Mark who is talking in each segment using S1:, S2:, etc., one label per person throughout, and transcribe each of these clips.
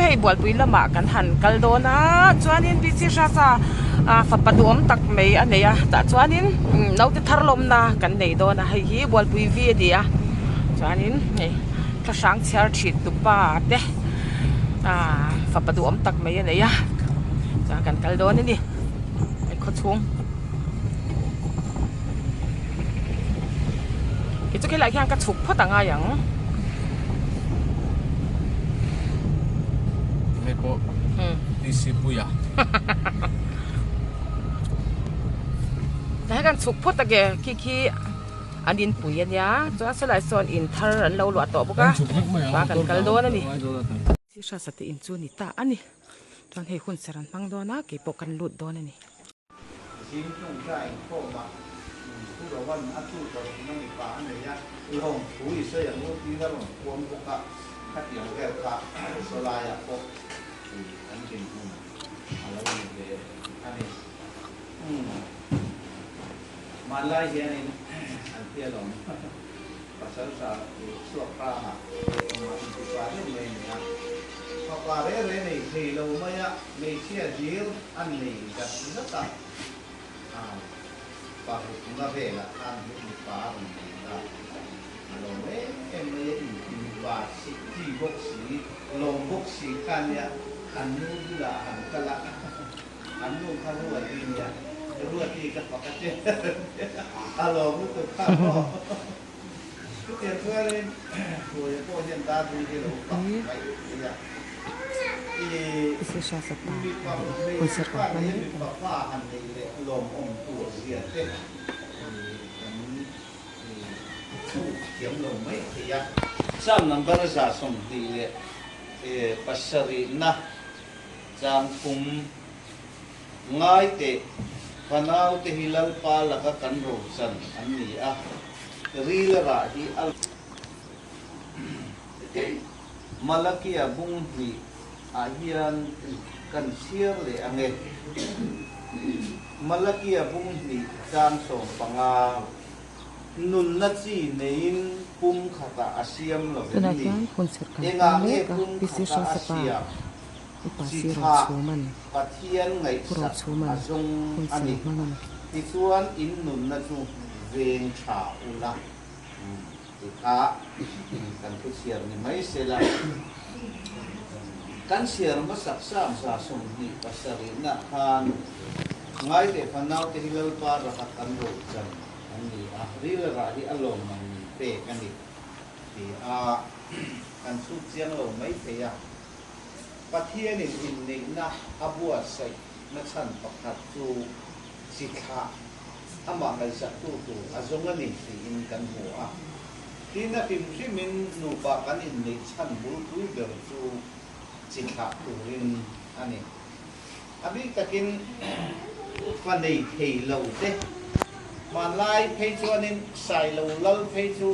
S1: hei bual pui lama kan han kal do na chuanin bi chi sha cha fa paduam tak mai aneya ta chuanin no te tharlom na kan nei do na hei hi bual pui vi dia chuanin hei tla sang chhiar thit tu pa te fa paduam tak mai aneya cha kan kal do ni ai kho chung ki chu ke lai kyang ka chuk phot anga yang
S2: ko disipuya
S1: ta kan chuk phot age ki anin puyan ya cho salai son in thar an lo lo to boka ba kan kal do na ni si sha sati in chu ni ta ani chuan hei hun saran pang do na ke po kan lut do na ni
S3: xin chung trai ko ma tu do wan atu to nang pa an ya long pu i se ya mo ti da long ko mo ka ka ti ang ke ka so la ya ko an tin ku ala ni de ani ma lai ye ni an ti long pa sa sa so pa ma ma ti pa ni me ni ya pa pa re ni thi lo ma ya me chia jil an ni da na ta pa ku na ve la an ni pa ni da lo me em me ni ba si ti bok si lo bok si kan ya an nu la an kala an nu ka ru ni ya ru ti ka pa ka che alo mu to pa ku te pu le ku ya po yen da du ni lo pa ya
S1: si sha sa pa hun sar ka pa ni
S3: pa an ni le lo om tu sia te kiếm lồng mấy thì ya sam number ra som đi le pasari na jang kum ngai te panau te hilal pa la ka kan ro chan an ni a ri la ra hi al malakia bung hi a hian kan siar le ange malakia bung hi jang som panga nun na chi nein pum khata asiam lo
S1: tuna
S3: ni
S1: kyang hun sar ka
S3: enga
S1: le
S3: nge
S1: ka
S3: pum
S1: bi si sha sa pa pa si ro chuman
S3: pathian ngai
S1: ro
S3: sa
S1: chuman
S3: azong
S1: hun sar
S3: ani
S1: manan
S3: ti chuan in nun na chu veng tha ula ti kha kan ku siar ni mai se la kan siar ma sak sam sa som ni pasari na khan ngai te phanau te hilal pa ra ka kan ro chan ani a ri la ra hi alom man pe kan ni ti kan su chiang lo mai pe ya pathian in nei na abua sai na chan pakhat chu sikha ama ngai sa tu azonga ni in kan ho a tina pim min nu pa kan in nei chan bul tu ber chu sikha tu rin ani abi takin fa nei thei lo te man lai phei chuan in sai lo lal phei chu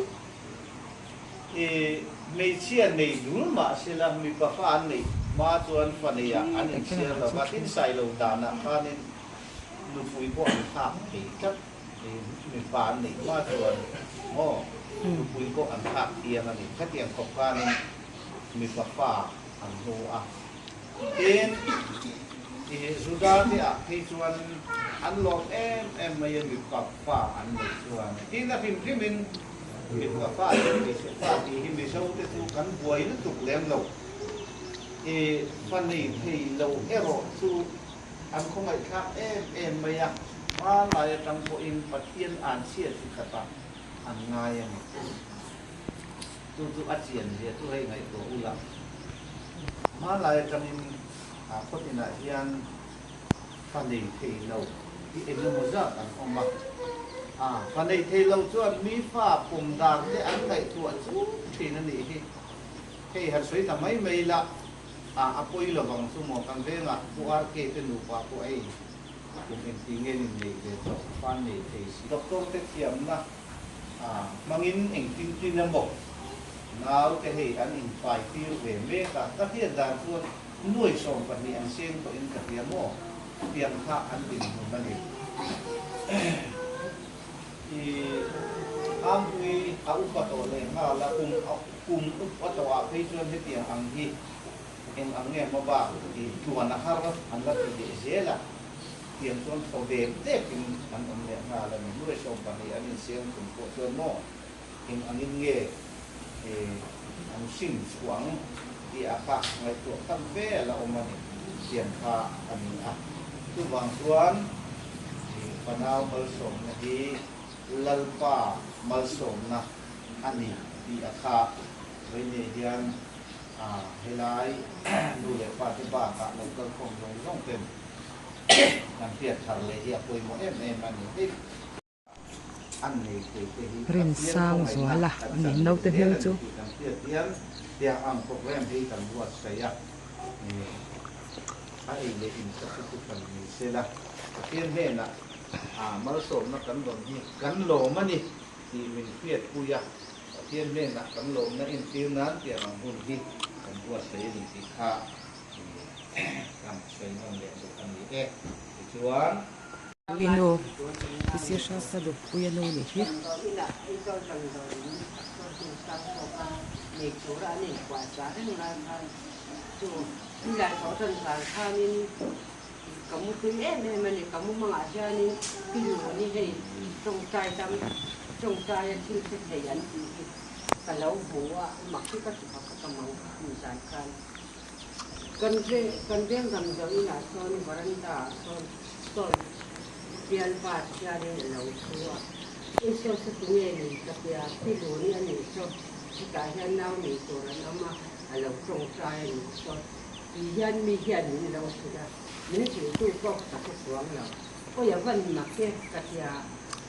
S3: mei chia nei dul ma sila mi pa fa an nei ma chuan fa nei ya an in chia lo ba tin sai lo da na khan in nu pui ko an tha thei tak mi pa an nei ma chuan nu pui ko an tha tiang ani kha tiang khop khan in mi pa fa an ho a tin sudah dia kecuan unlock mai mi pa an nei chuan tin na pim min mi pa di hi mi sau te tu kan buai na tuk lem lo fan nei thei lo ero chu an không ai khác mai ya ma lai tang ko in pathian an sia chu khata an ngai ani tu achian dia tu hei ngai to ula ma lai tang in ko tina hian fan nei thei lo i em mo za an oma fan nei thei lo chuan mi fa pum dar te an ngai tu chu thina ni hi hei har soi ta mai mai la apoi lo bang su mo kan venga pu ar ke te nu pa ko ai kum en tinge ni nei de to fan nei thei si doctor te thiam na mangin eng tin tin na mo nau te hei an in fai tir ve me ka ta hian dan chuan nuôi sòng vật này ăn xem có in cả tiền mỏ tiền hạ ăn bình của mình thì am quy áo bắt đầu lên mà là cùng áo bắt đầu áo phải chuyên hết tiền ăn thì em ang nghe mà ba thì chùa nó har anh là thì dễ là tiền tuân khẩu đêm tết thì anh ông nghe là mình nuôi sống bằng thì anh xem cũng có tuân mò em anh nghe anh sinh xuống thì à cả ngày tuổi tâm về là ông anh tiền pha anh tu vàng tuân thì phần nào mới sống thì lalpa mal sống na anh thì à cả với này đian helai nu le pa ti ba ka lo ka khong long long tem nan piat thar le ya poi mo em man ni an nei te
S1: rin sang zuala ani no te hel chu
S3: kan piat hian dia am program hi kan buat saya ai le in sa tu kan ni sela pian he na mal som na kan don hi kan lo mani ti min piat pu ya pian he na kan lo na in tir nan dia ang hun hi buat saya di sini kan saya melihat bukan ini tujuan
S1: Vino isi shasa do puya no ni hi
S4: kamu tu memang kamu mengajari pilih ni trong trai itu sejalan kalau buat maksud kita kemau misalkan kan dia gambar ini son beranda son dia buat jadi lalu tua itu sesuatu ni tapi pilih ni so kita yang nahu ni orang nama lalu trong trai ni so hian ni lalu sudah ini tu kok tak sesuatu lah oh ya kan maksud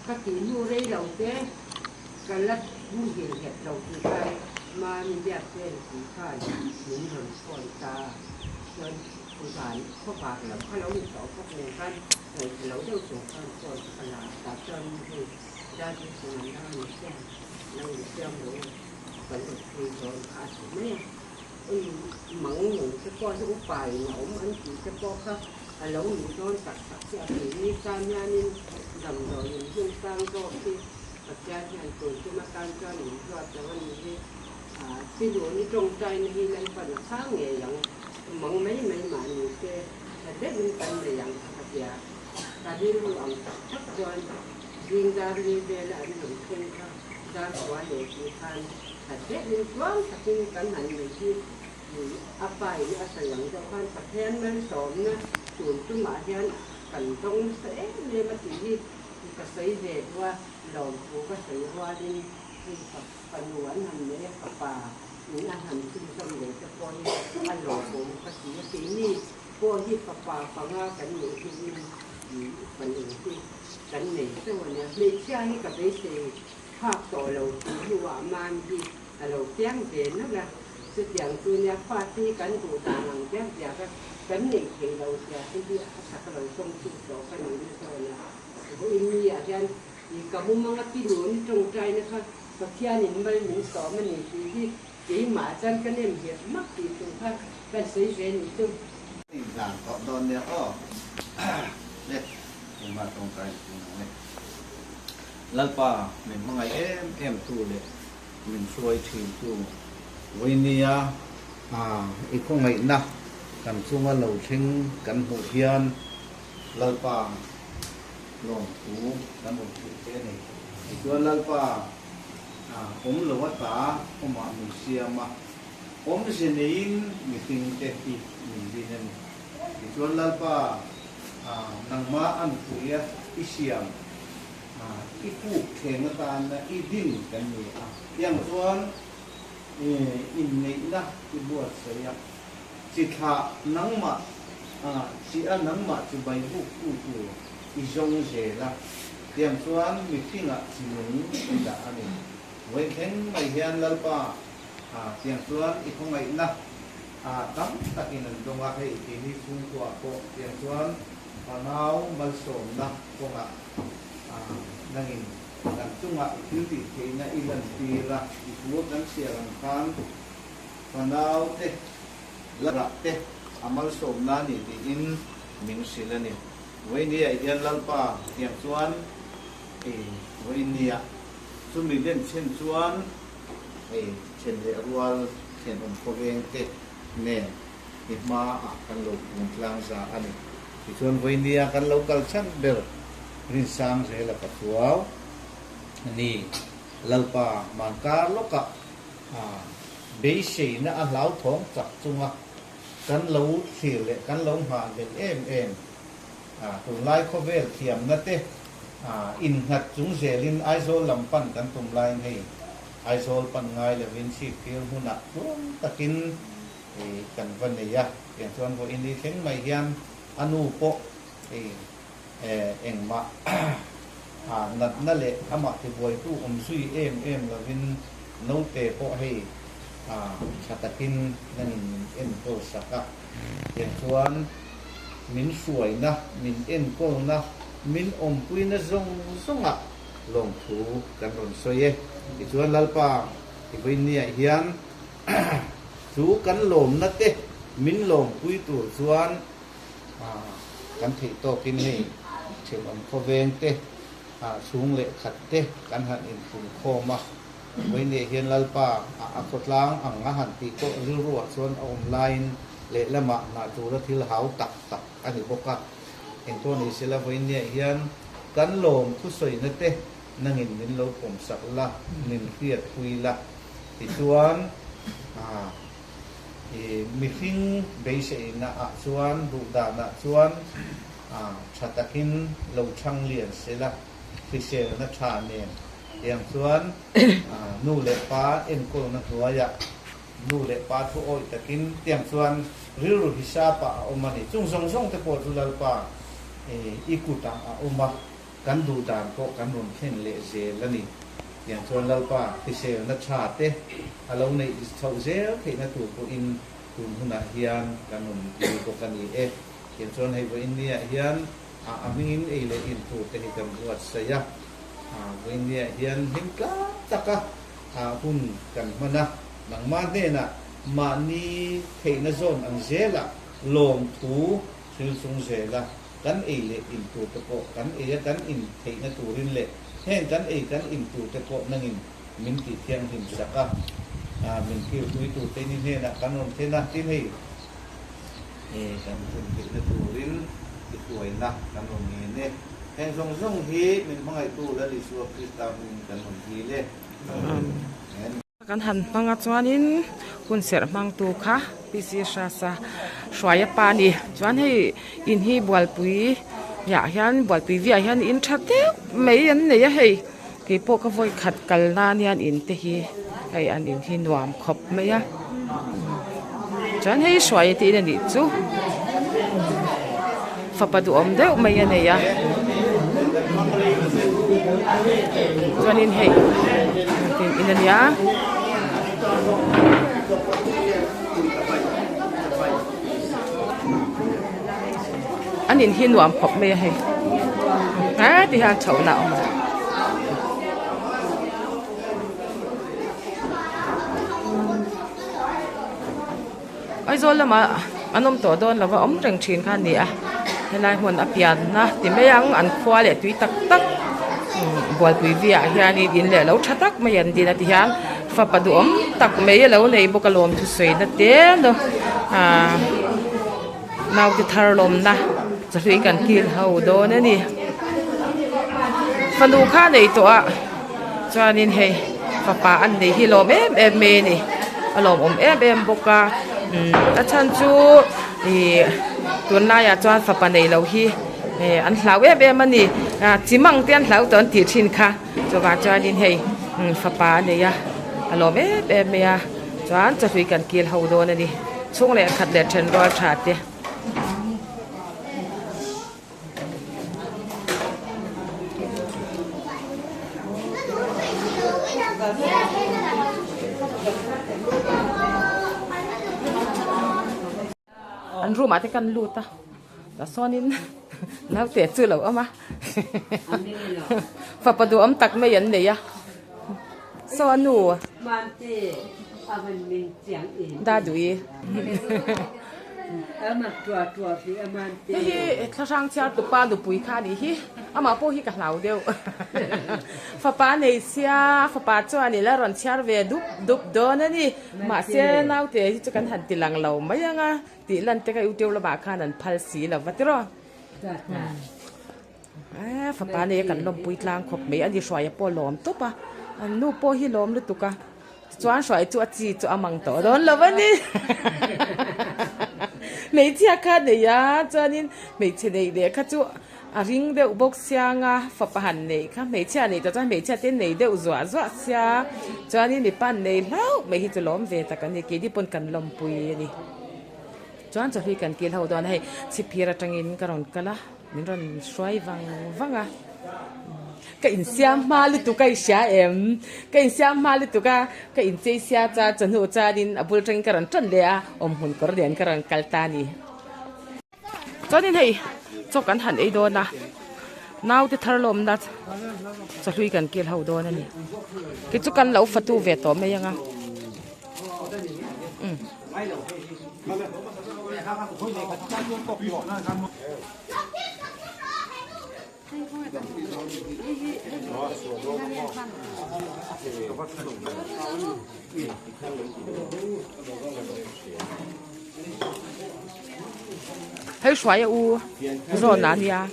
S4: kaki nuri lalu deh kalau mungkin kalau kita membiarkan kita minum kita dan bukan kepala kalau itu bukan kalau itu bukan kepala tapi dari sebenarnya yang itu bentuk tujuan aslinya mengurus sesuatu upaya namun sesuatu kalau itu tak ini kanya ini dalam yang tanggung Kejadian tu cuma kantor ni buat jalan ni, tidur ni tongkai ni lain pada sange yang mengamai ni ke, ada bukan yang kerja. Tadi orang cakap hingga ni bela ni mungkin dah buat lekisan, ada bukan tapi kan hanya apa ini asal yang jawapan pakaian mensomnya, contoh macam kantong saya ni masih kasih dua lồng của các sự hoa đi phần quán hành để cặp những anh hành sinh trong để cho coi anh lồng của các sự kỹ ni coi như cặp phần cảnh những cái phần những cái cảnh này sau này lấy cha như cặp đấy thì phát tổ lồng của hoa man đi lồng tiếng về nó là sự tiếng tôi nhà phát đi cảnh của ta làm tiếng giờ các cảnh này thì đầu giờ cái gì sạc lồng sông sụt tổ cái này sau này của ini aja kamu mga pilon trong trai na ka pakya ni mbal ni so man ni ti ma chan kan em hiệp mắc ti tung ka kan sei ve ni tu
S3: làm có đòn nè nè cùng mà trong trai này lalpa mình mga em tu le mình xuôi thuyền tu với nia ít không ngày na cần chung vào lầu sinh cần hộ hiền lalpa lồng cú dan một cái này itu lalpa om lewat om manusia mah om sini meeting teh mingguan itu lalpa nang ma an kuya isiam iku kengatan idin kan ni yang tuan ini lah dibuat saya jika nang ma si nang ma cubai buku tu izong je lah yang tuan meeting sinung tidak ani weekend mai hian lalpa yang tuan ikong mai na tam takin dong ai ini sung tua ko yang tuan panau malsom na ko nga nangin dan tunga itu na ilan tira itu kan siaran kan panau larak amal som na ni in ming sila ni với nia yên lalpa yang chuan với nia sumi den chen chuan chen le rual chen om ko veng te ne หิมากันโลกุงกลางซาอันนี้ที่ชวนไปเนียกันโลกัลชันเบอร์รินซังเสละปัสสาวะนี่ลัลปามันการโลกะเบสีนะอันเหลาท้องจับจุงะกันโลสีเละกันโลหานเป็นเอ็มตุนไลโคเวลเทียมนั่นเต้อินหัดจุงเซลินไอโซลลำปันกันตุนไลให้ไอโซลปันไงเลยวินชีฟิลหุนักรุ่งตะกินกันวันนี้อย่างส่วนพวกอินดีเข่งไม่เฮียนอนุโปเองมานั่นแหละอามาที่บวยตู้ซุยเอ็มแล้ววินโนเตโปให้ชาตะกินนั่นเอ็นโตสักอย่างส่วนมินสวยนะมินเอ็นโกนะมินปุยนะซงลงถูกันรอนสวยอีกส่วนลัลปาที่วินเนี่ยเฮียนถูกันลมนัดเต้มินลมปุยตัวส่วนกันที่โตกินนี่เชื่อมพอเวงเต้สูงเละขัดเต้กันหันอินฝุ่นโคมาวินเนี่ยเฮียนลัลปาอักษรล้างอ่างหันตีโตรัวส่วนอมไลน์เละละมาหน้าจูรทิลหาวตักอันนี้บอกว่าเองตัวนี้เสละวินเนี่ยเฮียนกันลมทุสวยนัดเต้นั่งอินมินโลผมสักละมินเครียดคุยละที่ส่วนมีฟิงเบสนะส่วนดูดานะส่วนชัตกินเราช่างเลียนเสละฟิเชลนะชาเนียนอย่างส่วนนู่เลป้าเอ็นโกนะตัวยะนู่เลป้าทุโอยตะกินเตรียมส่วนริรุฮิชาปะอมันนี่จุงซงตะโกตุลลป้าอีกุตังอมากันดูดานก็กันรุนเช่นเลเซละนี่อย่างส่วนเราป้าฟิเชลนะชาเตเราในชาวเซลที่นักถูกอินตุนหุนาเฮียนกันนุนดีกกันอีอย่างส่วนให้วินเนี่ยเฮียนอามินเลยอินถูกที่กันวัดเสียวินเนี่ยเฮียนหิมกะตะกะหุ่นกันมานะหนังมาเนี่ยนะมานีเทนโซนอันเซละลงถูชื่อทรงเซละกันเลยอินถูกตะโกกันกันอินเทนตูรินเละเห็นกันกันอินถูกตะโกนั่งอินมินติเทียงหิมสักมินคิวตุยตูเตนิเนนะกันนนเทนะที่นี่กันคุณติดตูรินติดตัวนะกันนนนี้เนี่ยแห่งทรงที่มินพังไอตูและดิสัวคริสตามินกันนนที่เลย
S1: กันหันปังจวนินคุณเสรมังตูค่ะพิเศษซาสวยปานีจวนให้อินฮีบัวปุยอยากเห็นบัวปุยวิเห็นอินชัดเดียวไม่ยันเนี่ยให้กี่พวกก็voiขัดกันนานยันอินเตฮีให้อันอินที่นวมขบไม่ยะจวนให้สวยที่นั่นดิจูฝับประตูอมเดียวไม่ยันเนี่ยจวนอินให้อินเนี่ยอันนี้ที่นวมขบไม่ให้ที่หาเฉาหนาวไอ้โซนละมาอันนมตัวโดนแล้วว่าอมเร่งชินข้านี่อ่ะเห็นไรหัวอับยันนะที่ไม่ยังอันควาเลยตุยตักบัวตุยเวียเฮียนี่ดินเลยแล้วชัดตักไม่ยันดีนะที่ยันฟ้าประดูมตักไม่แล้วในบุกลมทุสวยนะเต้นเนาะนาวจะทารลมนะจะช่วยกันกินเอาโดนนี่ฟันดูข้าในตัวจานินเฮฟ้าป่าอันนี้ฮิโลเมเมนี่อารมณ์เอ็มบุกาอาจารย์จูตัวนายอาจารย์ฟ้าป่าในเราฮีอันเหลาเอ็มมันนี่จิมังเตียนเหลาตอนตีชินค่ะจะว่าจานินเฮฟ้าป่าเนี่ยอารมณ์เอ็มเนี่ยจานจะช่วยกันกินเอาโดนนี่ช่วงแรกขัดแดดเชนรอชาติอันรู้มาที่กันรูตาแต่ซ้อนินแล้วเตะชื่อเราเอามาฝาประตูอมตักไม่ยันเลยอะซ้อนหนูดาดุย
S4: ama tua si ama
S1: hi thla sang chia tu pa du pui kha ni hi ama po hi ka hlau deu fa pa nei sia fa pa chu ani la ron chiar ve dup do na ni ma se nau te hi chu kan han ti lang lo mai anga ti lan te ka u teu la ba kha nan phal si la wa ti ro fa pa nei kan lom pui tlang khop me ani shwai po lom to pa an nu po hi lom lu tu ka chuan shwai chu a chi chu amang to don lo wa ni mấy chia khác này ya cho nên mấy chia này để các chú ring đều bốc xiang phật hành này các mấy chia này cho mấy chia tên này đều dọa xia cho nên mấy pan này lâu mấy khi tôi lom về ta cái này kia đi pon cần lom pui này cho cho khi cần kia hậu đó này chỉ pira trang in cái rong cái la mình rong xoay văng cái in xiang mà lúc tụi cái xia em cái in xiang mà lúc tụi cái in chơi xia cha chân hồ cha din abul trang cái rong chân lea hun có điện cái rong kaltani cho nên hay cho cái hẳn ấy đó na nào thì thở lom đó cho khi cần kia hậu đó này cái chỗ cần lâu phát tu về tổ mấy nga hay xoay u rồi nán đi à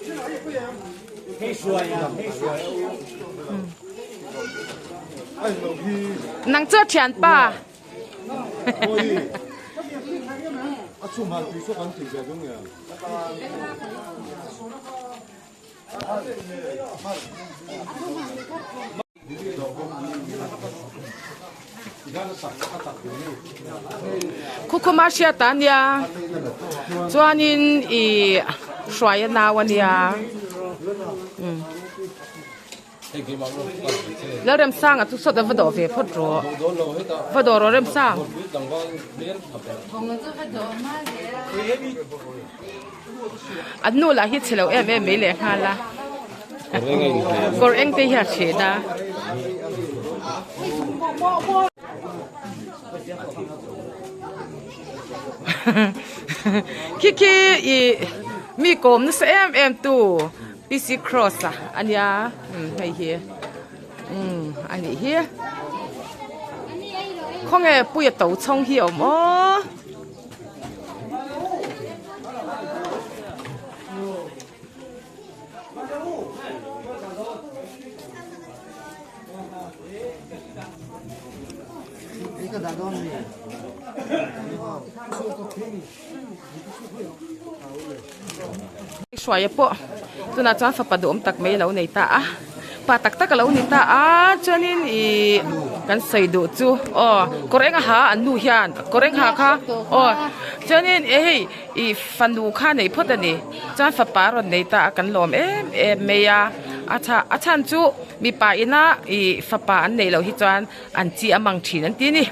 S1: năng chơi tiền ba Kukumasya tanya, chuanin I xoay nawan ya. Lỡ rem sang à, tu sốt đã vỡ đổ về phốt rồi, vỡ đổ rồi rem sang. Anh nuôi là hít xíu em mấy lẻ hà la. Còn anh thấy hạt chế da. Khi I mi cốm nó sẽ em tu PC cross à anh ya hay here anh ấy here không nghe bùi tàu冲hiểu mà xoay po, tôi nói cho Phật đốm tắc mấy lâu này ta, pa tắc lâu này ta, cho nên cái xây đồ chú, có rèn hà anh nuôi hiền, có rèn hà kha, cho nên phần đồ kha này phật này, cho Phật bà rồi này ta cái lom mấy chan chú, mi pa ina Phật bà anh này lâu hi cho anh chị amang chín anh tin đi,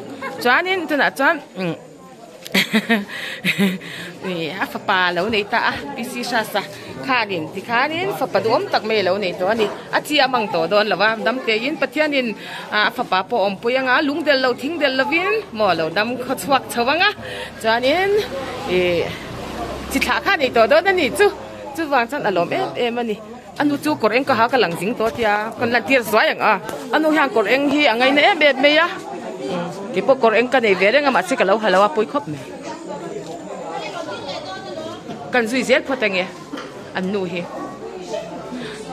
S1: cho nên tôi nói cho Phật bà lâu này ta PC sa khá nín thì khá nín Phật bà đốm tắc mấy lâu này đó nè chị amang tổ đó là vào đâm tiền in bắt thiên in Phật bà po om po yang lúng del lâu thính del lâu vin mò lâu đâm khó chuộc chawang cho nên chị thả khá này tổ đó nè chú vàng chân alom em nè anh chú cổ anh có há cái lăng dính tổ tia còn là tia xoay anh hàng cổ anh hi ngày này em mấy cái bộ cổ anh cái này về đấy mà chỉ cái lâu hay lâu bôi khóc mày cần duy nhất phải nghe anh nuôi hi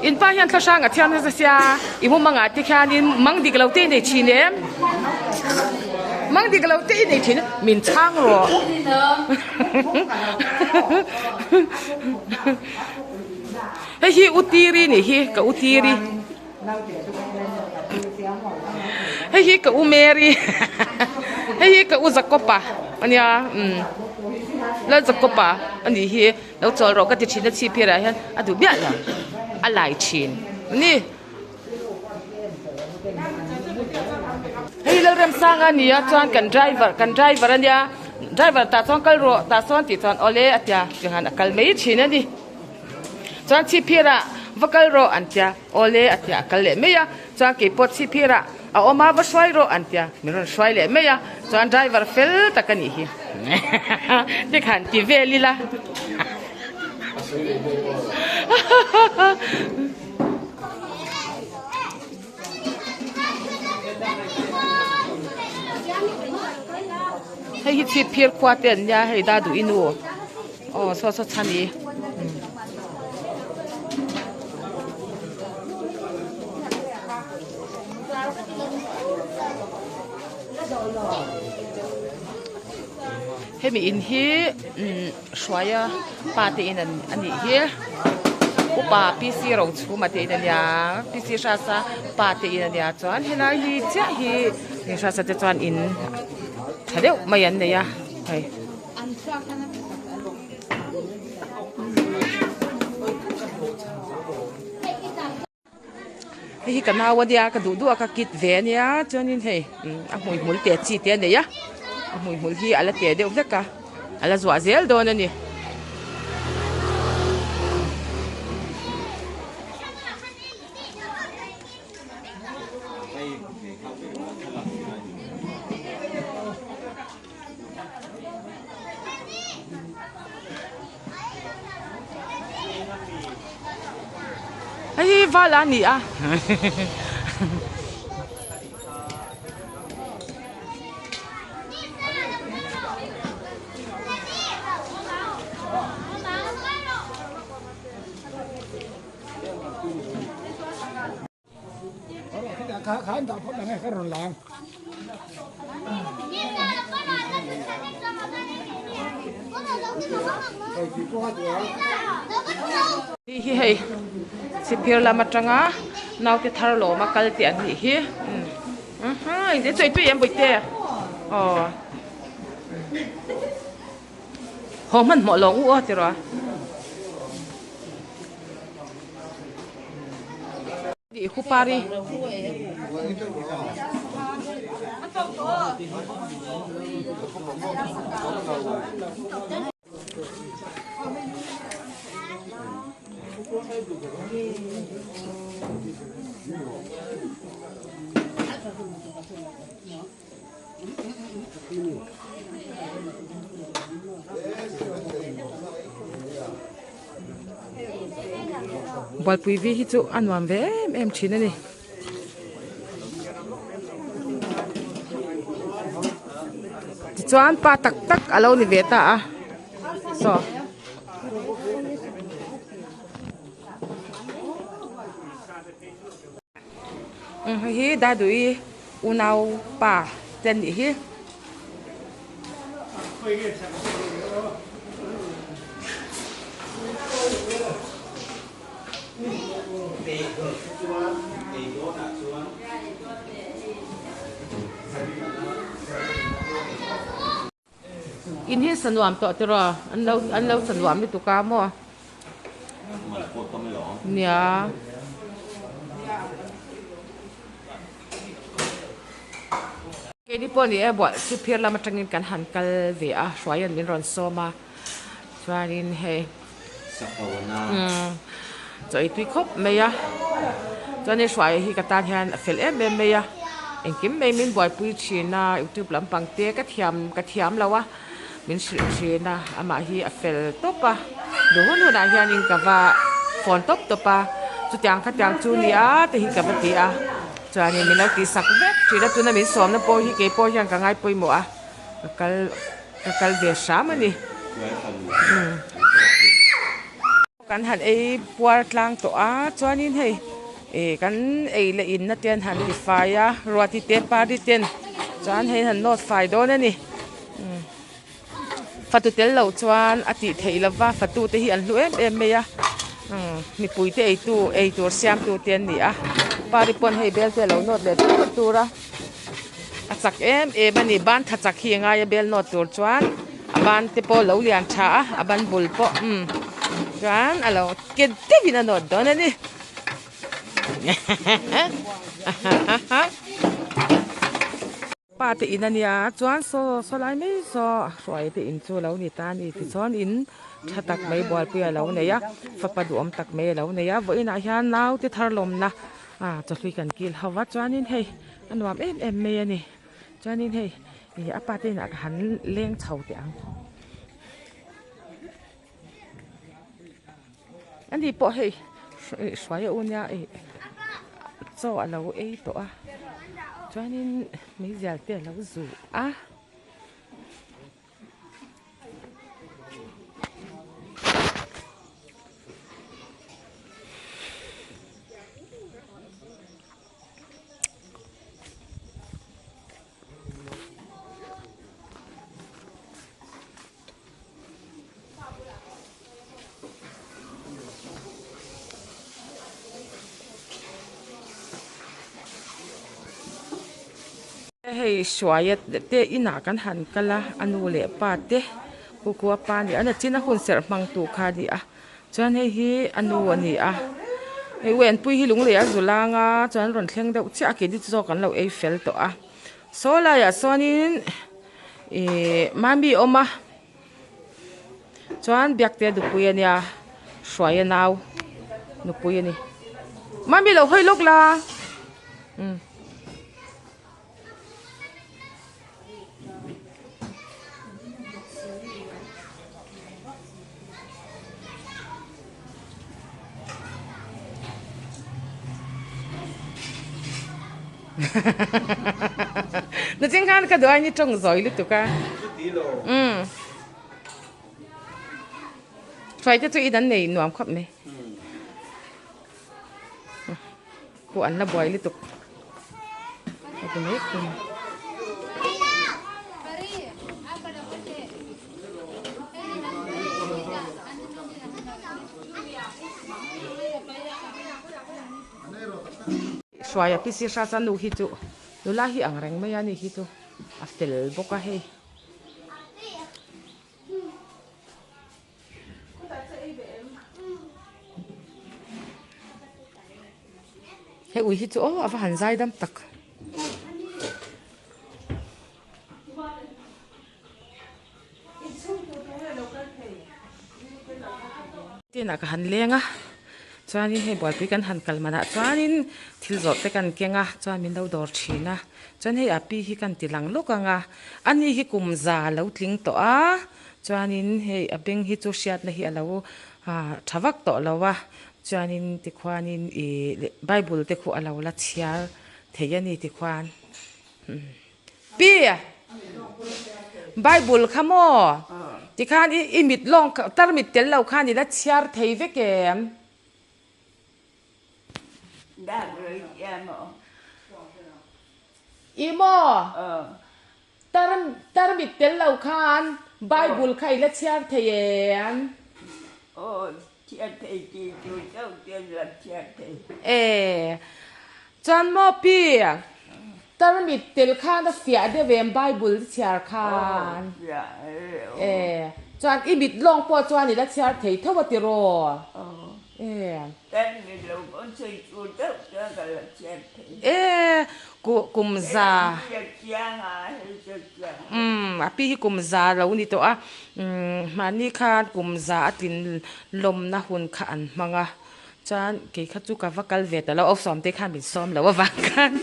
S1: in pa hian thlasang a thian ha sia I mu manga ti khanin mang dik lo te nei chin em mang dik lo te nei chin min chang ro hi utiri ni hi ka utiri hi ka umeri hi ka uzakopa ania la zakopa ani hi lo chol ro ka ti chin chi pira hian adu bia la alai chin ni hei lo rem sang ania chuan kan driver ania driver ta chong kal ro ta son ti chon ole atia jangan akal mei chin ani chuan chi pira vakal ro antia ole atia kal le meya chuan ke pot chi pira a oma va shwai ro antia miron shwai le meya chuan driver fel takani hi để khăn chỉ về đi là hay chỉ phiền quá tiền nha hay đã đủ inu so chăn đi hay mi in hi xoaya pa te in ani hi upa pc ro chu ma te in ya pc sha sa pa te in ya chuan hela hi cha hi ni sha sa te chuan in thadeu mai an ne ya hai hi kana wadia ka du ka kit ve nia chuan in hei a hmui mul te chi te ne ya mui mul hi ala te deuh leka ala zwa zel don ani ai vala ni a
S5: khá anh tạo phốt là ngay cái rồn làng
S1: hi hei sipir lama tanga nau te thar lo ma kal te an hi hi inde choi tu em boite ho man mo lo u te ro di khupari bal pui vi hi chu anwam ve em thin ani chuan pa tak tak alo ni ve ta a so hi da dui unau pa ten ni hi in hi sanwam to tira an lo sanwam ni tu ka mo nia ke ni pon ni e bo chu phir la ma tangin kan han kal ve a hruaian min ron soma chuanin he
S3: sakawana
S1: choi tui khop meya chani hruai hi ka tan hian fel em meya engkim me min boy pui china youtube lampang te ka thiam lawa min china ama hi a fel topa do honu na hian in kawa phone top topa chu tyang kha tyang chu ni a te hi ka ba ti a chani min la ti sak vek thira tu na min som na po hi ke po hian ka ngai poi mo a kal ve sham ani kan han ei puar tlang to a chuanin hei kan ei le in na ten han ti faya ruati te pa di ten chuan hei han not fai don ani fatu tel lo chuan ati theilawa fatu te hi an hlu em me ya mi pui te ei tur siam tu ten ni a pari pon hei bel te lo not le tu ra achak ani ban thachak hi nga ya bel not tur chuan aban te po lo lian tha aban bul po chuan alo ke te vina not don ani pa te in ania chuan so lai me so roi te in chu lo ni ta ni ti chon in thatak mai bol pi lo ne ya fa pa duam tak me lo ne ya voina hian nau te thar lom na chhlui kan kil hawa chuan in hei anwam em me ani chuan in hei apa te nak han leng chho te ang ani po hei swaya unya cho alo to a chuanin mi zal te lo zu a hei swaya te ina kan han kala anu le pa te ku pa ni ana china hun ser mang tu kha di a chuan hei hi anu ani a hei wen pui hi lung le a zulanga chuan ron thleng deuh cha ke di chu kan lo ei fel to a sola ya sonin mami oma chuan biak te du pui ania swaya naw nu pui ani mami lo hoi lok la nó chính khăn cái đồ anh trông giỏi lúc tụi ca phải cho tôi đến này nuông khắp này cô ăn là bòi lúc tụi cái này swaya pisi sa sa nu hitu nula hi ang reng maya ni hitu aftel boka he he ui hitu oh ava han zai dam tak tina ka han lenga chuanin hei bol pui kan han kalmana chuanin thil zawt te kan kenga chuan min lo dawr thina chuan hei api hi kan tilang lokanga ani hi kumza lo tling to a chuanin hei abeng hi chu hriat na hi alo thawak to lowa chuanin tikhuanin bible te khu alo la chiar theiani tikhuan pi bible khamo tikhan i mit long tar mit tel lo khan ni la chiar thei vekem imo tar mit tel lo khan bible khai la chiar theyem
S6: chiar thei chi chu chau chiar la chiar thei
S1: chan mo pi tar mit tel khan da fia de vem bible chiar khan chan i mit long po chuan ni la chiar thei thawati ro
S6: cái người lâu con chơi chuột đó cho cái là chết thế
S1: kumza api hi kumza lo ni to a mani khan kumza atin lom na hun kha an manga chan ke kha chu ka vakal ve ta lo of som te khan min som lo wa kan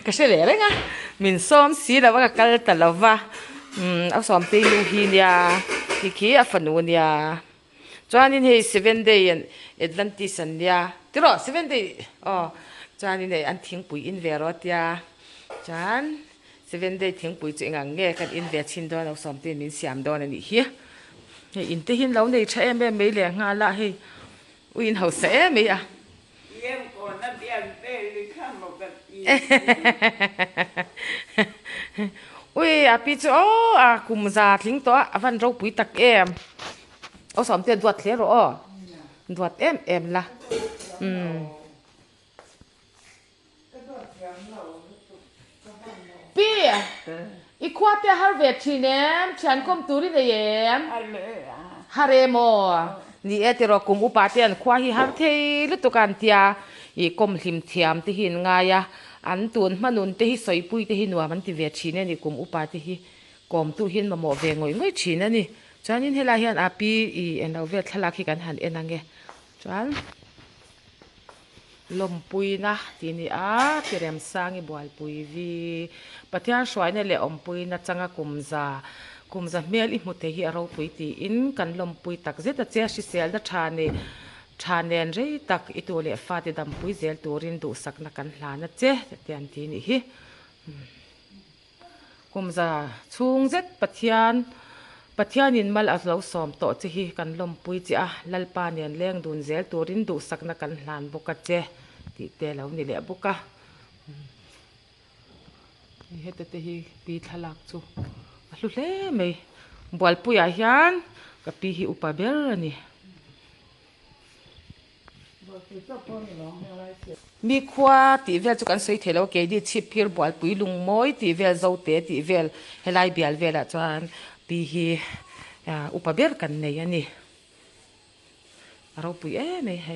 S1: ka se le renga min som si la wa kal ta lo wa of som te lu hi nia ki a fanu nia chuanin hei 7 day and Adventist an ya tiro 7 day chuanin hei an thingpui in ve ro tia chan 7 day thingpui chu engang nge kan in ve chin don au som tin min siam don ani hi hei in te hin lo nei tha em me le nga la hei uin ho se me a
S6: em còn nó tiền về đi khám một cái
S1: ui api chu kumza thling to avan ro pui tak emเอาสอมเตียนดวดเลี้ยหรอดวดเอ็มละพี่อีควาเตฮาร์เวททีเนมฉันคอมตูริเดียมฮาเรโมนี่เอติรอกุมอุปาเตียนควาฮิฮาร์เทลุตุกันเตียอีกมหิมเทียมที่หินงายะอันตุนมนุนที่หิสอยปุยที่หินว่ามันที่เวททีเนนี่กุมอุปาที่หิกมตุหินมาโมเวงอยง่อยทีเนนี่chuanin hela hian api en lo vet thalak hi kan han enange chuan ลมปุยนะทีนี้พี่เรียมสร้างอีบัวปุยวีปะเทียนสวยเนี่ยเลยอมปุยนะจังกุมซาเมียลอีมุเตหิเราปุยตีอินกันลมปุยตักเจตเจชิเซลดชาเนนเรตักอีตัวเล่ฟาติดำปุยเซลตัวรินดูสักนักันลานะเจเตียนทีนี้ฮิกุมซาชุงเจ็ดปะเทียนนินมัลอัลลอฮ์สอมโตจะฮีกันลมปุยจีลัลปาเนียนเลี้ยงดุนเซลตัวรินดูสักนักันลานบุกเจติเตลาวนี่แหละบุกะเฮ็ดแต่ฮีปีทลักจูลุเล่ไม่บัวปุยอายันกับปีฮีอุปเบลนี่มีขวาตีเวลจุกันสวยเทแล้วเกดีชิปพิรบัวปุยลุงมอยตีเวลเจ้าเตตีเวลเฮลัยเบียลเวลจวนปีฮีอุปเบลกันเนี่ยนี่เราปุยไม่ให้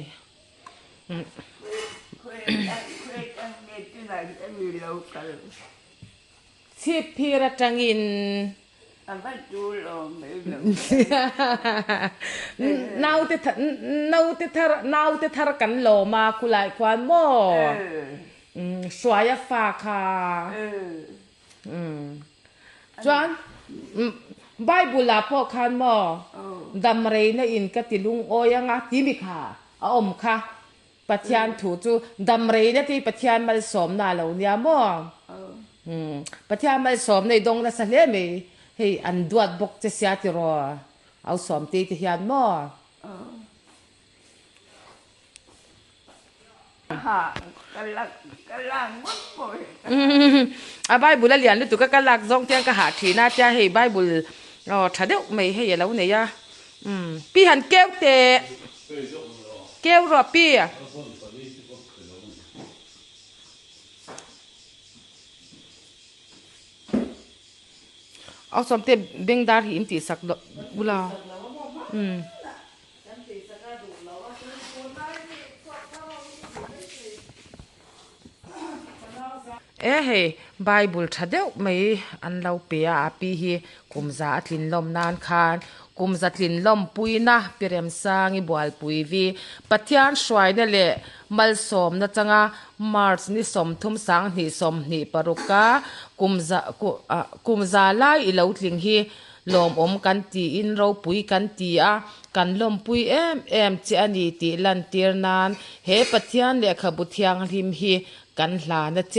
S1: ชิปพิรจังอินนาวเตทากันโลมาคุไลควันโมสวยฟ้าค่ะจวนไบเบิลลาพ่อคันโมดำเรนอินกติลุงโอยังอ่ะที่มีค่ะอมค่ะปัจจัยถูจูดำเรนที่ปัจจัยมันสมนาเหล่านี้โมปัจจัยมันสมในดงนัสเลมีเฮ้ยอันดวดบกจะเสียติรอเอาสมตีที่ยันโม
S6: กำลังวัดปอย
S1: ไบเบิลเรียนรู้ตัวก็กำลังจงเตียงก็หาทีน่าจะให้ไบเบิลถ้าเดี๋ยวไม่ให้แล้วเนี่ยพี่หันแก้วเตะแก้วรอพี่เอาสมเต็มเบ่งดาหิมตีสักบุลาเฮ้ไบเบิลถ้าเดี๋ยวไม่อันเราเปียปีฮีกุมซาทลินลมนานคานกุมซาทลินลมปุยนะเปรียมสร้างอีบัวปุยวีปัจจัยสวยเนี่ยแหละมัลสมนะจังมาร์สนี่สมทุ่มสังนี่สมนี่ปรุกากุมซาไลอีเหลาทลิงฮีลมกันตีอินเราปุยกันตีกันลมปุยเอ็มเจอันนี้ตีลันเตียนานเฮปัจจัยเนี่ยขบุตรยังริมฮีกันหลานะเจ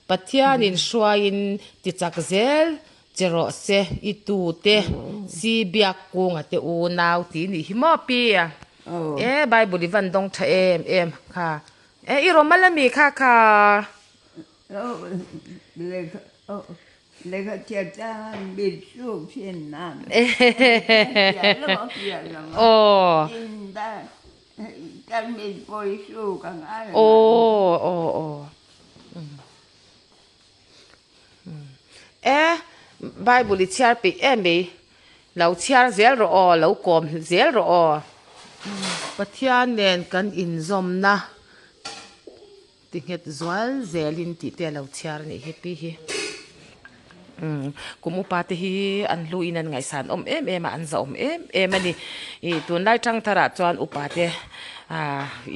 S1: ปัจจัยนินสวยนติจักเซลเจรอเซอิตูเตซีเบียกุงเตอูนาวตีนี่หิมอปีไบเบิลวันดงทะเอ็มค่ะอีโรมันละมีค่ะ
S6: เลยก็เจ้าจ้างบิดสู้เพียนน้ำโอ้กินได้กันบิดปอยสู้กันอะไร
S1: โอ้ไบเบิลเชียร์ปีมีเราเชียร์เซลรอเรากอมเซลรอปัทยาเนนกันอินซอมนะติเหตุจวนเซลินติเตเราเชียร์นี่เฮปีฮีกุมอุปาติฮีอันลุยนันไงสันมาอันจะมันนี่ตัวได้ทั้งทาราจวนอุปาติ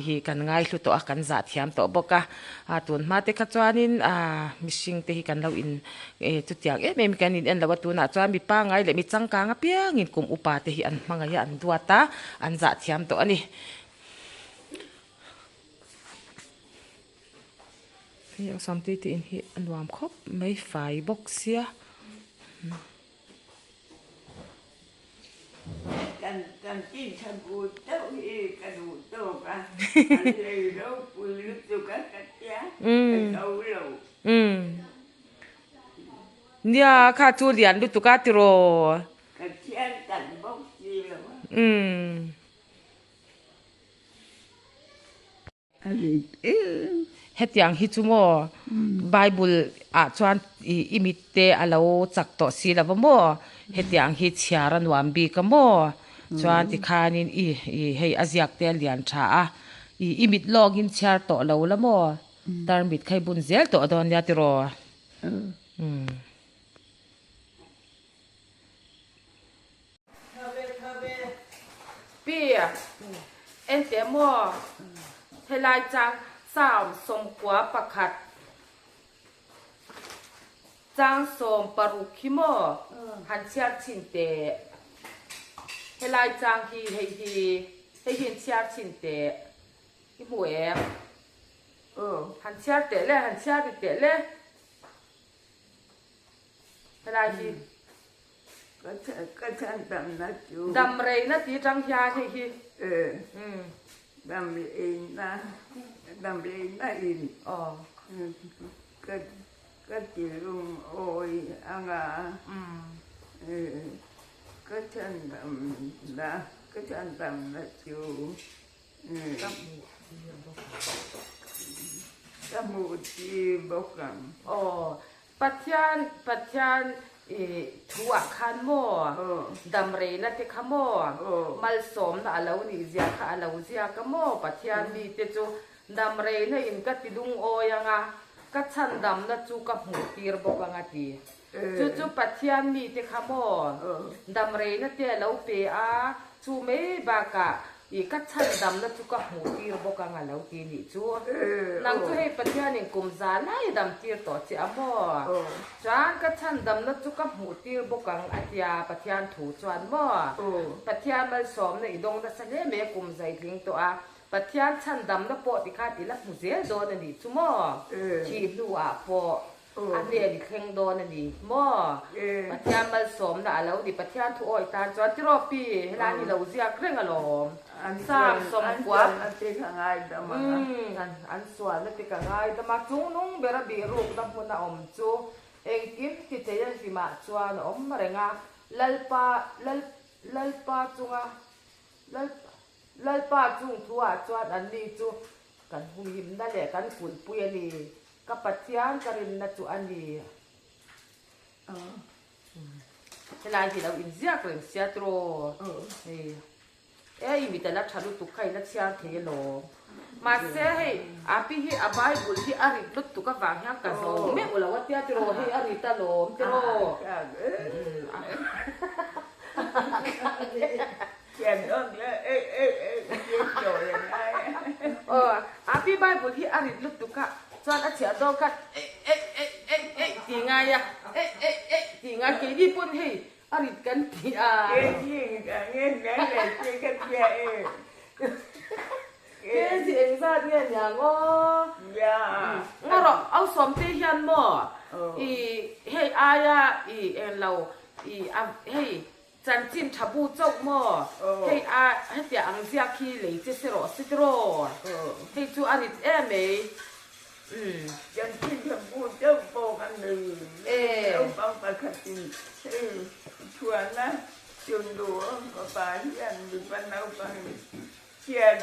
S1: ฮีกันง่ายลุตัวกันจัดยามตัวบกะตัวมาเตขจวนินมิชิงเตฮีกันเราอินจุดอย่างมีกันอินเราตัวน่ะจวนมีป้าไงเลยมีจังกางเปียงินกุมอุปาติฮีอันมังยาอันตัวตาอันจัดยามตัวนี่ยังสมติที่อินฮีอันวามครบไม่ไฟบกเสีย
S6: กันกินชันกูเต้าฮีกันหูโตกันเลยเราปุยลุกตุกันกัดยาเรา
S1: เนี่ยข้าจูเลียนดูตุกาติโร
S6: กัดยากันบกซีแล้ว
S1: เฮ็ดอย่างฮิจุโมไบเบิลชวนอิมิเตอลาวจักโตสีลาวโมเฮ็ดอย่างฮิชารันวามบีกโมชวนที่คานินให้อาเซียกเตเลียนชาอิมิดลอกินชาโตลาวละโมตารมิดไข่บุญเซลโตดอนยาติโรปีเอ็นเตโมเฮลายจังส ามสมกว่าประคัดจางสมปรุขิโมหันเชียชินเตเฮลายจางฮีเฮหินเชียชินเตฮิมวยหันเชียเตะเลยหันเชียเตะเลยเฮลายฮี
S6: ก็ฉันดำนะจู
S1: ดำไรนะตีจังยาเฮฮี
S6: ดำเองนะดำเองนะอิน
S1: อ๋อ
S6: ก็จิลุงโอยอ่างก็ฉันดำนะก็ฉันดำนะจูก็มูจีบอกกัน
S1: อ๋อปัจจันทัวขันโมดำเรนัติขโมมัลสมนะอาลาวนิเซียค่ะอาลาวเซียขโมปัจจันมีเตจูดำเรนะอินกัติดุงโอยังอ่ะกัฉันดำนะจูกับหูตีรบอกงาตีจูปัจจันมีเตขโมดำเรนะเตลาวเปอาจูไม่บากะอีกัฉันดำนะจูกับหูตีรบอกงาลาวตีนี่จูนังจูให้ปัจจันอินกุมซาไล่ดำตีรต่อเจ้าโมจานกัฉันดำนะจูกับหูตีรบอกงอาทิยาปัจจันถูจวนโมปัจจันมาสอมในดงนัสเลเมกุมใจทิ้งตัวปัจจันฉันดำนะโปติคาติลักมุเซลโดนนี่จูโมชีบลัวโปอันเรียนเคร่งโดนนี่โมปัจจันมาสอมนะแล้วดิปัจจันถูอ้อยตาจวนที่รอปีเฮลานี่เราเสียเคร่งอารมณ์สร้างสมกว่า
S6: อันที่ข้างไงดำมัน
S1: อันส่วนนั่นที่กันไงแต่มาจุงนุ่งเบระบีรูปน้ำมันอมจูเองกินที่เจียนสิมาจวนอมมาเรงาลัลปาจุงอ่ะลัลปาจุงทัวจวนอันนี้จูกันหุยหิมนั่นแหละกันขุนปุยนี่กับปัจจัยการินนัจูอันนี้เวลาที่เราอินเสียกเรื่องเสียตรมีแต่ละชาลุตุกใครละเชียเทโลมาเสียให้อาปีให้อาบายบุลที่อาริลุตุกวางยังกันโซไม่อุลาวะเตียตรให้อาริตาโลมตร
S6: เขียนเรื่องแล้วโจยังไง
S1: อาปีบายบุลที่อาริลุตุกะจวนอาเชียโดกันตีไงอะตีไงกี่ญี่ปุ่นให้อาริกันที่
S6: ยิ่งกันเงี้ยเลยที่กันเยอะ
S1: เสียงซาเนี่ยอย่างงั้นเราเอาสมเทียนหม้อเฮ้อายาเราเฮ้จันจินทับูจกหม้อเฮ้ให้เดี๋ยวอังเสียขี้เลยจะเสรอสิโรเฮ้จูอาริเม
S6: จันจินทับูจกโปกันเลยเอาปังปะขัดจินชวนนะจนดูว่าป่ายันดูปันเอาไปเชียร์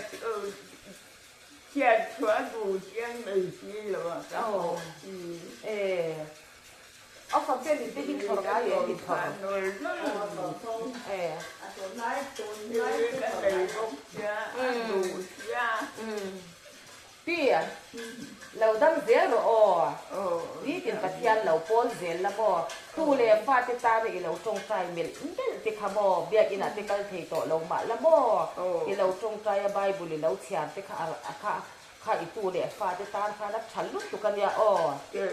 S6: ชัวดูเชียงเลยสิหรอ
S1: เอาความเป็นดิจิทัลได้ยังดิทัล
S6: ดูเชีย
S1: พี่เราดังเสียหรอนี่เป็นปัจจัยเราโพสเสียแล้วบ่ตู้เลี้ยฟาติตาไปเราจงใจมิลติขบเบียกินติกัลเทโตลงมาแล้วบ่เราจงใจใบบุรีเราเชียร์ติข้าอีตู้เลี้ยฟาติตาข้านักฉันลุกตุกันยา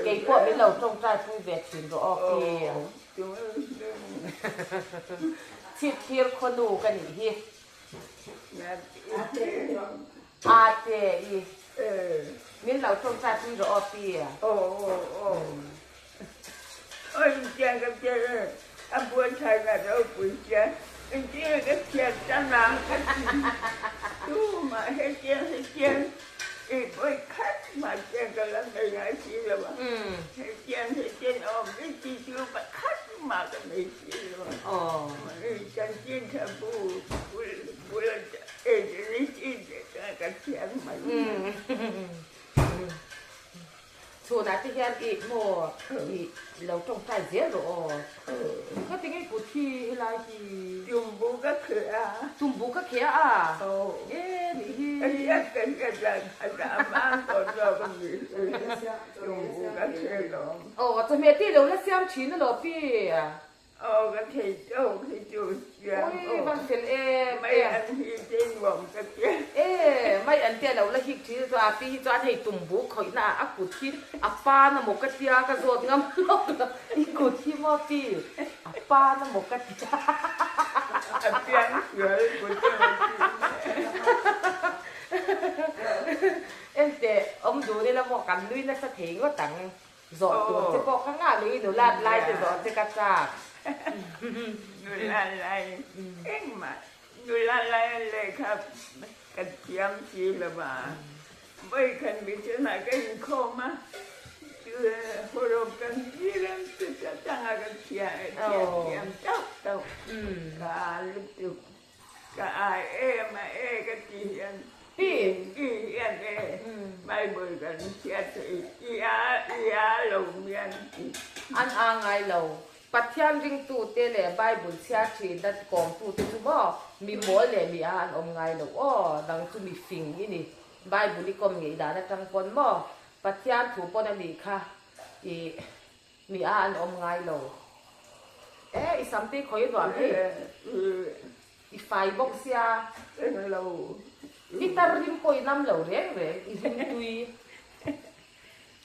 S1: เกี่ยพวกเราจงใจพูดเวชินโอเคทิดเทียคนดูกันอีกอาเจอีนี่เราจงใจพูดโอเค
S6: โอ้ยเจ้ากับเจ้าอันบัวชายกับเราปุ๋ยเจ้าเจ้ากับเจ้าจังหลังดูมาให้เจ้าอีกไม่คัดมาเจ้ากับเราในไงสิล่ะวะให้เจ้าออกได้จีจูมาคัดมากันในสิล่ะจันจินทับูบุลนี่จีกับเจ้ามา
S1: ส่วนที่เห็นอีกโมเราจงใจเสียหรอก็เป็นไงกูที่อะไรที่
S6: จุ่มบุกเขีย
S1: จุ่มบุกเขีย
S6: นี่กันอาจารย์มาก่อนเราก็มีจุ่มบุกเขียหรอ
S1: จะมีที่เราเล่นเสียมชิ้นหรอพี่
S6: ก็ที่จุ่ม
S1: บางเสียง
S6: ไม่อันที่จริงหวังกัน
S1: ไม่อัน เตะเราละหิกที่ตัวปีจวนให้ตุ่มบุกข่อยน่ะอักกุที่อัปปานะหมกกะเตียกระโดดงำลงอีกุที่มอปีอัปปานะหมกกะเตีย
S6: Pian sửa của tôi
S1: em tệ ông dù đây là một cắn lưới nó sẽ thấy có tặng giọt tuột sẽ có kháng ngại lưới nó lạt lại từ giọt sẽ cắt ra
S6: người lại em mà người lạiครับกระเทียมจีละมาไม่คันมีเช่นไหนก็ยังโคมาพอรบกันยี่เรื่องจะตั้งกระเทียมเจ้าเต่ากาลุกตุกกาเอมาเอกระเทียมพี่เอ็นไม่เบื่อกันเชียร์อีอาลงเมียน
S1: อันอ่างไงเราปัจจัยริงตูเตะเลยใบบุญเชียร์ทีดัดกองตูเตะทุบบ่มีหมอเลยมีอาหารอมไงเราอ๋อดังจุมีฟิงนี่ใบบุญนี่ก็มีด่านะจังปนบ่ปัจจัยถูกปนอันนี้ค่ะอีมีอาหารอมไงเราอีสัมปีคอยด่วนอีไฟบอกเสีย
S6: เรา
S1: อีตาริมคอยน้ำเราเร่งอีหินตุย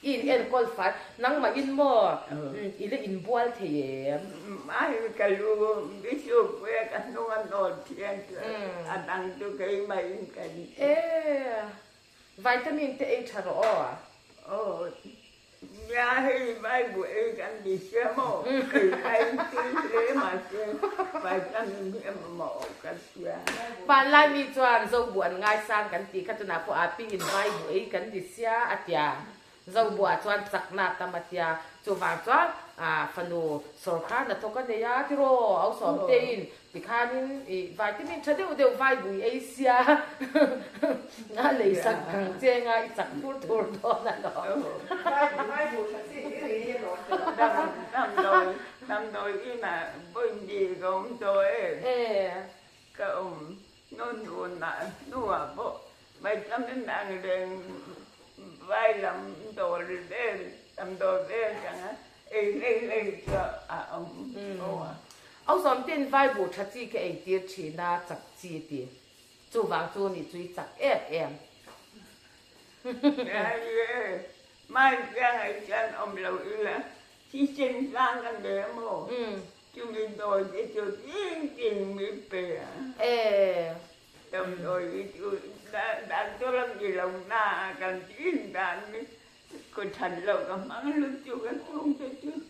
S1: อินเอ็นกอลฟัดนั่งมาอินหม้ออีเลยอินบัวเทียม
S6: ไม่กันรู้ดิฉันเพื่อกันนอนเทียนอันนั้นตัวใครไม่กัน
S1: วิตามินเตะชะรอ
S6: โอ้ยาให้ไม่บุยกันดิฉันมั่งคือใครที่เลี้ยมาเชื่อวิตามินเอ็มหมอกันเชื่อ
S1: บ้านไล่มีจวนจะบวนง่ายสร้างกันตีขัดนาพออาปีอินไว้บุยกันดิเสียอัตยาเราบวชจวนสักนาตมัตยาจูวางจวนฟันูสุรคานะทุกันเนี่ยที่รอเอาสอมเตินที่ขานินวิตามินชะเดียวไว้บุยเอเชียงานเลยสักกังเจงายสักพูดถูกตอนนั้นหรอไม่บุญสิ
S6: น้ำโดยที่น่ะบุญดีของตัวก็นู่นน่ะนู่นบ่ไม่ทำเป็นนางเรื่องไว้ลำโดดเด่นลำโดดเด่นจังนะเลยก็
S1: เอาสมเด็จไว้บุตรที่แกเดียชีน่าจักจีดีจูวางจูนี่จุยจัก
S6: ไม่ยังไงฉันเราอีละที่เช่นสร้างกันเดิมจุดโดยที่จุดจริงมีเปลี่ยนตรงโดยจุดดันตัวเราอยู่ลงหน้ากันอินดันนี่ก็ทันเราก็มังลุกจุกันลงจุด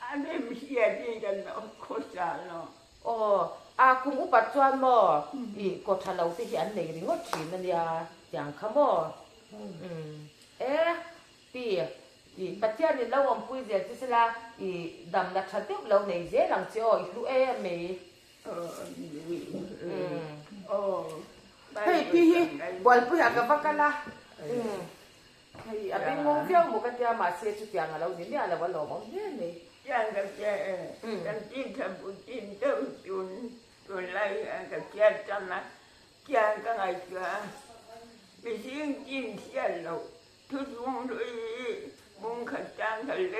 S6: อันนี้มีเสียดีกันเนาะโคตรจ้าเนาะ
S1: คุมอุปจารย์บ่อีกดทันเราที่เห็นในริงว่าชีนั่นยาอย่างขโมปีปัจจัยนี่เราอมปุยเสียที่สละดำนักชัดเดียวเราในเจ้าหลังเจ้าอีกลูกเมย์เฮ้ยพี่บอลปุยกับฟักกันละเฮ้ยอันเป็นงงเดียวมุกันเดียวมาเสียชุดอย่างเราเนี่ยอะไรวะเรามองเนี่ยนี่
S6: ยังกับเจ้กันจีนทำบุญจีนเต้าจุนไรกับเจ้าจันนะเจ้าก็ไงเจ้าไปซื้อจีนเชียนเราทุกวงด้วยมุงขัดจังทะเล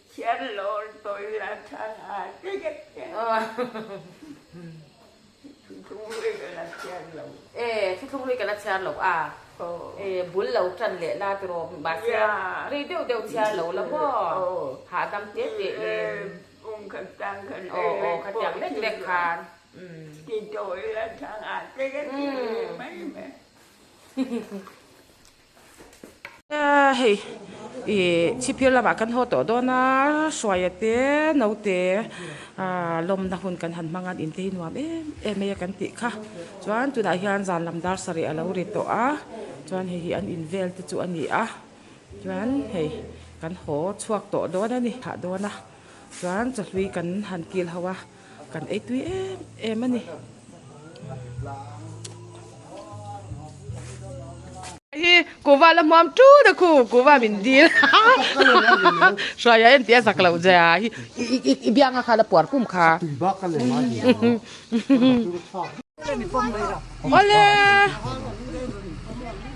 S6: เชียนเราตัวละทางหาที่เก็บทุกวงด้วยกันละเชียนเรา
S1: ทุกวงด้วยกันละเชียนเราบุญเราจันเละลาตรอบาเสียรีเดียวเชียนเราแล้วก็หาดำเจ๊เลย
S6: มุงขัดจังทะเล
S1: ขัดจังเล็กๆคาน
S6: ที่ตัวละทางหาที่เก็บไม่
S1: เฮ้ยชิพิลละบากันหัวโตโดนะสวยเตะนาวเตะลมนะหุ่นกันหันมังอันอินเตหินวามไม่อยากกันติค่ะจวนจุดอาหารจานลำดาร์สรีอาลาอุริโตจวนเฮียอันอินเวลติจวนนี้จวนเฮ้ยกันหัวชวกโตโดนะนี่หาโดนะจวนจะลุยกันหันกิลหัวกันตุยมันนี่กูว่าละมอมจูนะกูว่ามินดีสวยเอ็นเตียสักแล้วจ้ะอีเบียงอะค่ะละปวดปุ่มค่ะโอเล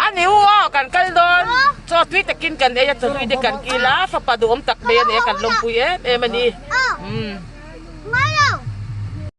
S1: อันนี้วัวกันกันโดนจอดวิตกินกันจะลุยด้วยกันกีฬาฝาปลาดุมตักเบียนกันลงปุยมันนี่